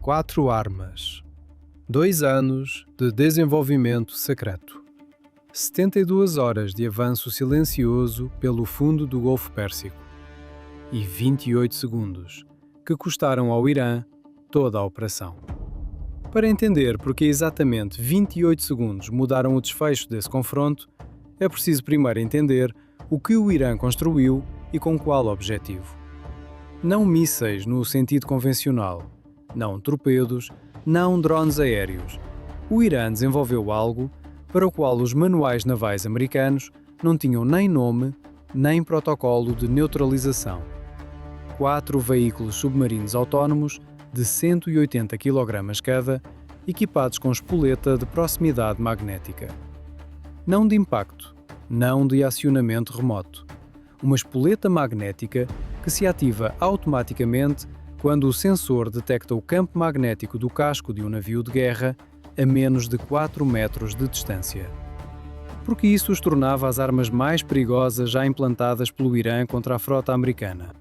4 armas. 2 anos de desenvolvimento secreto. 72 horas de avanço silencioso pelo fundo do Golfo Pérsico. E 28 segundos, que custaram ao Irã toda a operação. Para entender porque exatamente 28 segundos mudaram o desfecho desse confronto, é preciso primeiro entender o que o Irã construiu e com qual objetivo. Não mísseis no sentido convencional, não torpedos, não drones aéreos. O Irã desenvolveu algo para o qual os manuais navais americanos não tinham nem nome, nem protocolo de neutralização. 4 veículos submarinos autónomos de 180 kg cada, equipados com espoleta de proximidade magnética. Não de impacto, não de acionamento remoto. Uma espoleta magnética que se ativa automaticamente quando o sensor detecta o campo magnético do casco de um navio de guerra a menos de 4 metros de distância. Porque isso os tornava as armas mais perigosas já implantadas pelo Irã contra a frota americana.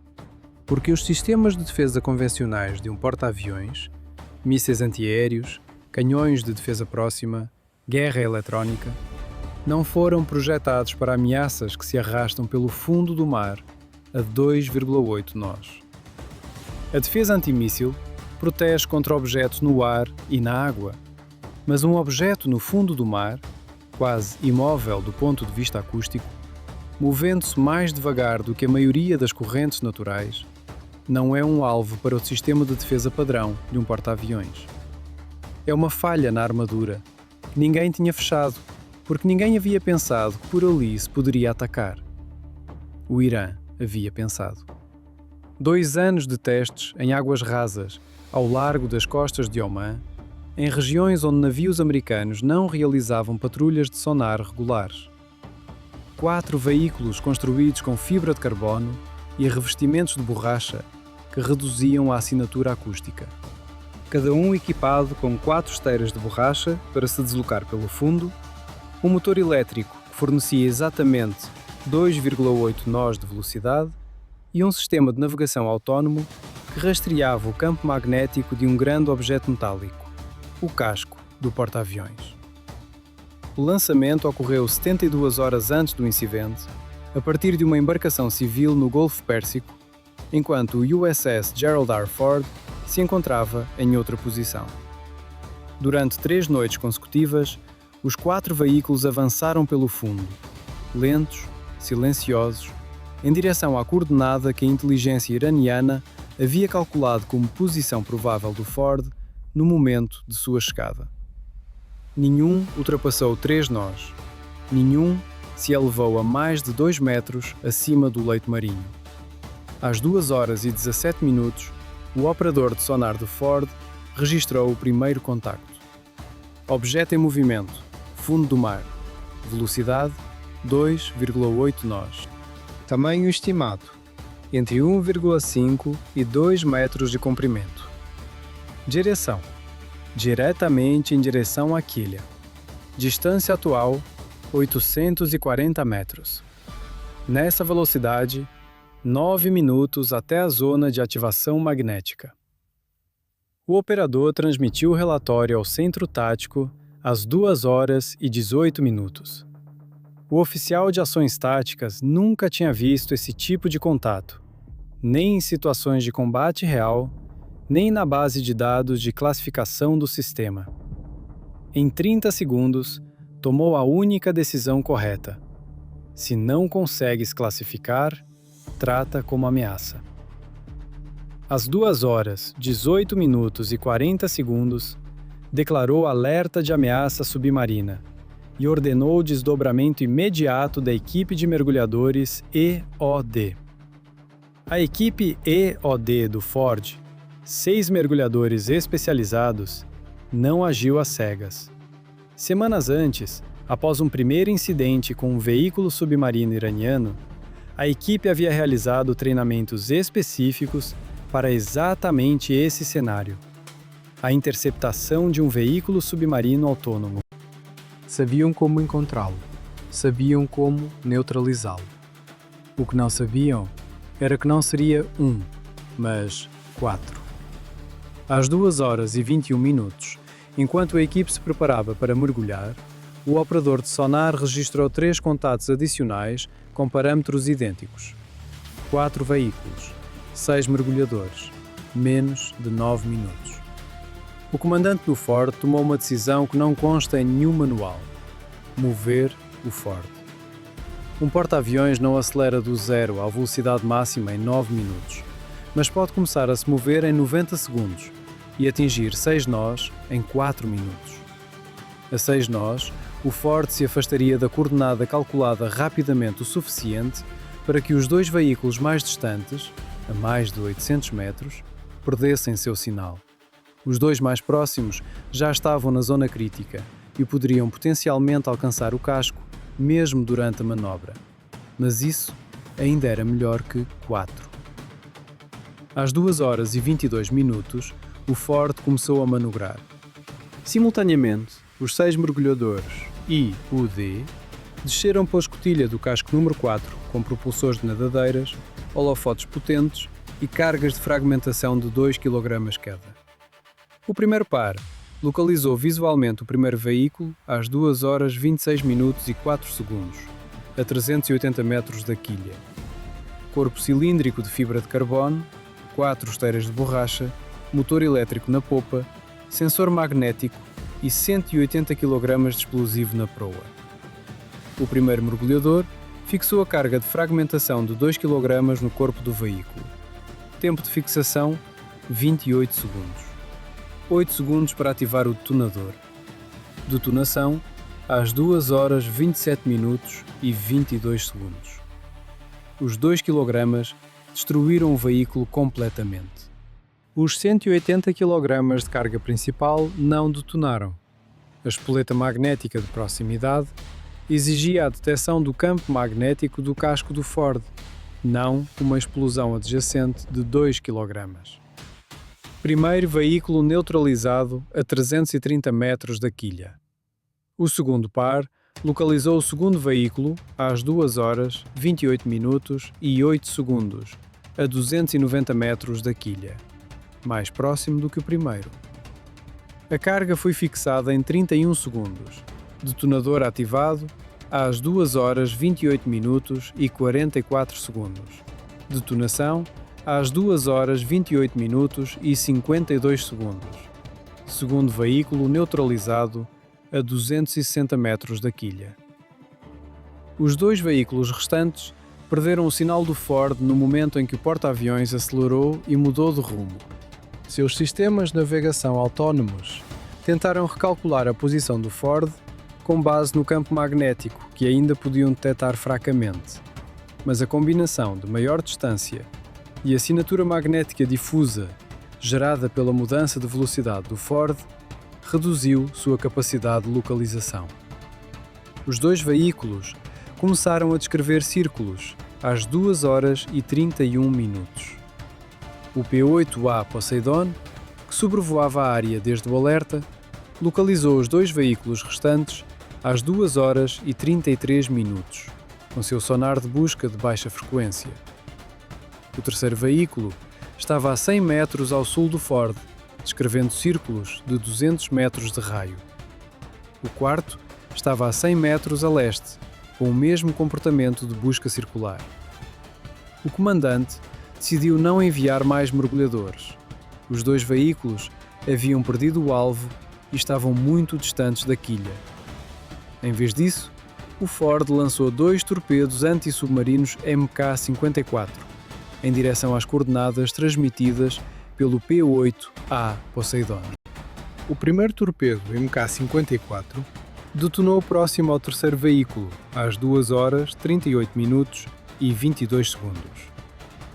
Porque os sistemas de defesa convencionais de um porta-aviões, mísseis antiaéreos, canhões de defesa próxima, guerra eletrónica, não foram projetados para ameaças que se arrastam pelo fundo do mar a 2,8 nós. A defesa antimíssil protege contra objetos no ar e na água, mas um objeto no fundo do mar, quase imóvel do ponto de vista acústico, movendo-se mais devagar do que a maioria das correntes naturais, não é um alvo para o sistema de defesa padrão de um porta-aviões. É uma falha na armadura que ninguém tinha fechado, porque ninguém havia pensado que por ali se poderia atacar. O Irã havia pensado. 2 anos de testes em águas rasas, ao largo das costas de Omã, em regiões onde navios americanos não realizavam patrulhas de sonar regulares. 4 veículos construídos com fibra de carbono e revestimentos de borracha que reduziam a assinatura acústica. Cada um equipado com 4 esteiras de borracha para se deslocar pelo fundo, um motor elétrico que fornecia exatamente 2,8 nós de velocidade e um sistema de navegação autónomo que rastreava o campo magnético de um grande objeto metálico, o casco do porta-aviões. O lançamento ocorreu 72 horas antes do incidente, a partir de uma embarcação civil no Golfo Pérsico, enquanto o USS Gerald R. Ford se encontrava em outra posição. Durante 3 noites consecutivas, os 4 veículos avançaram pelo fundo, lentos, silenciosos, em direção à coordenada que a inteligência iraniana havia calculado como posição provável do Ford no momento de sua chegada. Nenhum ultrapassou 3 nós. Nenhum se elevou a mais de 2 metros acima do leito marinho. Às 2 horas e 17 minutos, o operador de sonar do Ford registrou o primeiro contacto. Objeto em movimento, fundo do mar. Velocidade, 2,8 nós. Tamanho estimado, entre 1,5 e 2 metros de comprimento. Direção, diretamente em direção à quilha. Distância atual, 840 metros. Nessa velocidade, 9 minutos até a zona de ativação magnética. O operador transmitiu o relatório ao centro tático às 2 horas e 18 minutos. O oficial de ações táticas nunca tinha visto esse tipo de contato, nem em situações de combate real, nem na base de dados de classificação do sistema. Em 30 segundos, tomou a única decisão correta. Se não consegues classificar, trata como ameaça. Às 2 horas, 18 minutos e 40 segundos, declarou alerta de ameaça submarina e ordenou o desdobramento imediato da equipe de mergulhadores EOD. A equipe EOD do Ford, 6 mergulhadores especializados, não agiu às cegas. Semanas antes, após um primeiro incidente com um veículo submarino iraniano, a equipe havia realizado treinamentos específicos para exatamente esse cenário: a interceptação de um veículo submarino autônomo. Sabiam como encontrá-lo, sabiam como neutralizá-lo. O que não sabiam era que não seria 1, mas 4. Às 2 horas e 21 minutos, enquanto a equipe se preparava para mergulhar, o operador de sonar registrou 3 contatos adicionais com parâmetros idênticos. 4 veículos, 6 mergulhadores, menos de 9 minutos. O comandante do Ford tomou uma decisão que não consta em nenhum manual: mover o Ford. Um porta-aviões não acelera do zero à velocidade máxima em 9 minutos, mas pode começar a se mover em 90 segundos e atingir 6 nós em 4 minutos. A 6 nós, o Ford se afastaria da coordenada calculada rapidamente o suficiente para que os 2 veículos mais distantes, a mais de 800 metros, perdessem seu sinal. Os 2 mais próximos já estavam na zona crítica e poderiam potencialmente alcançar o casco, mesmo durante a manobra. Mas isso ainda era melhor que 4. Às 2 horas e 22 minutos, o Ford começou a manobrar. Simultaneamente, os 6 mergulhadores I, U, D desceram pela escotilha do casco número 4 com propulsores de nadadeiras, holofotes potentes e cargas de fragmentação de 2 kg cada. O primeiro par localizou visualmente o primeiro veículo às 2 horas 26 minutos e 4 segundos, a 380 metros da quilha. Corpo cilíndrico de fibra de carbono, 4 esteiras de borracha, motor elétrico na popa, sensor magnético e 180 kg de explosivo na proa. O primeiro mergulhador fixou a carga de fragmentação de 2 kg no corpo do veículo. Tempo de fixação, 28 segundos. 8 segundos para ativar o detonador. Detonação, às 2 horas 27 minutos e 22 segundos. Os 2 kg destruíram o veículo completamente. Os 180 kg de carga principal não detonaram. A espoleta magnética de proximidade exigia a detecção do campo magnético do casco do Ford, não uma explosão adjacente de 2 kg. Primeiro veículo neutralizado a 330 metros da quilha. O segundo par localizou o segundo veículo às 2 horas, 28 minutos e 8 segundos, a 290 metros da quilha, mais próximo do que o primeiro. A carga foi fixada em 31 segundos, detonador ativado às 2 horas, 28 minutos e 44 segundos. Detonação às 2 horas 28 minutos e 52 segundos. Segundo veículo neutralizado a 260 metros da quilha. Os 2 veículos restantes perderam o sinal do Ford no momento em que o porta-aviões acelerou e mudou de rumo. Seus sistemas de navegação autónomos tentaram recalcular a posição do Ford com base no campo magnético que ainda podiam detectar fracamente, mas a combinação de maior distância e a assinatura magnética difusa gerada pela mudança de velocidade do Ford reduziu sua capacidade de localização. Os 2 veículos começaram a descrever círculos às 2 horas e 31 minutos. O P-8A Poseidon, que sobrevoava a área desde o alerta, localizou os 2 veículos restantes às 2 horas e 33 minutos, com seu sonar de busca de baixa frequência. O terceiro veículo estava a 100 metros ao sul do Ford, descrevendo círculos de 200 metros de raio. O quarto estava a 100 metros a leste, com o mesmo comportamento de busca circular. O comandante decidiu não enviar mais mergulhadores. Os 2 veículos haviam perdido o alvo e estavam muito distantes da quilha. Em vez disso, o Ford lançou 2 torpedos anti-submarinos Mk-54, em direção às coordenadas transmitidas pelo P-8A Poseidon. O primeiro torpedo Mk-54 detonou próximo ao terceiro veículo, às 2 horas, 38 minutos e 22 segundos.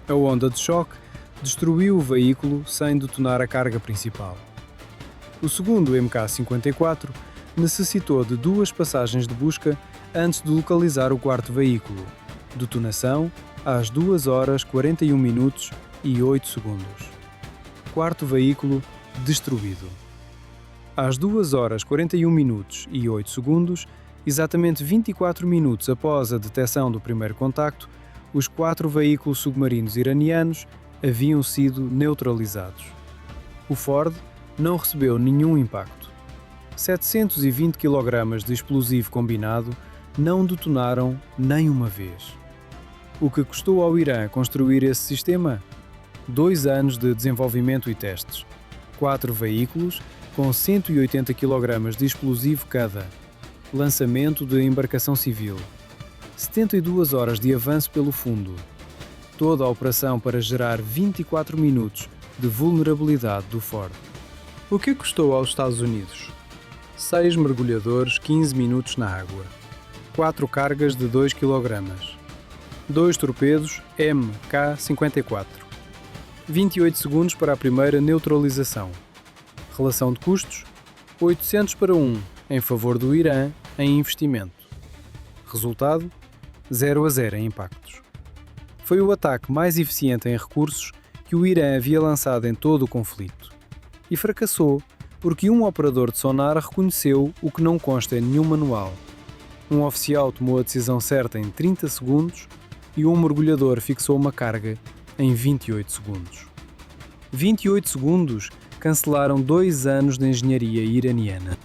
A onda de choque destruiu o veículo sem detonar a carga principal. O segundo Mk-54 necessitou de 2 passagens de busca antes de localizar o quarto veículo. Detonação às 2 horas, 41 minutos e 8 segundos. Quarto veículo destruído. Às 2 horas, 41 minutos e 8 segundos, exatamente 24 minutos após a detecção do primeiro contacto, os 4 veículos submarinos iranianos haviam sido neutralizados. O Ford não recebeu nenhum impacto. 720 kg de explosivo combinado não detonaram nem uma vez. O que custou ao Irã construir esse sistema? 2 anos de desenvolvimento e testes, 4 veículos com 180 kg de explosivo cada, lançamento de embarcação civil, 72 horas de avanço pelo fundo, toda a operação para gerar 24 minutos de vulnerabilidade do Ford. O que custou aos Estados Unidos? 6 mergulhadores, 15 minutos na água, 4 cargas de 2 kg, 2 torpedos MK-54, 28 segundos para a primeira neutralização. Relação de custos: 800 para 1 em favor do Irã em investimento. Resultado: 0-0 em impactos. Foi o ataque mais eficiente em recursos que o Irã havia lançado em todo o conflito. E fracassou porque um operador de sonar reconheceu o que não consta em nenhum manual. Um oficial tomou a decisão certa em 30 segundos e um mergulhador fixou uma carga em 28 segundos. 28 segundos cancelaram 2 anos de engenharia iraniana.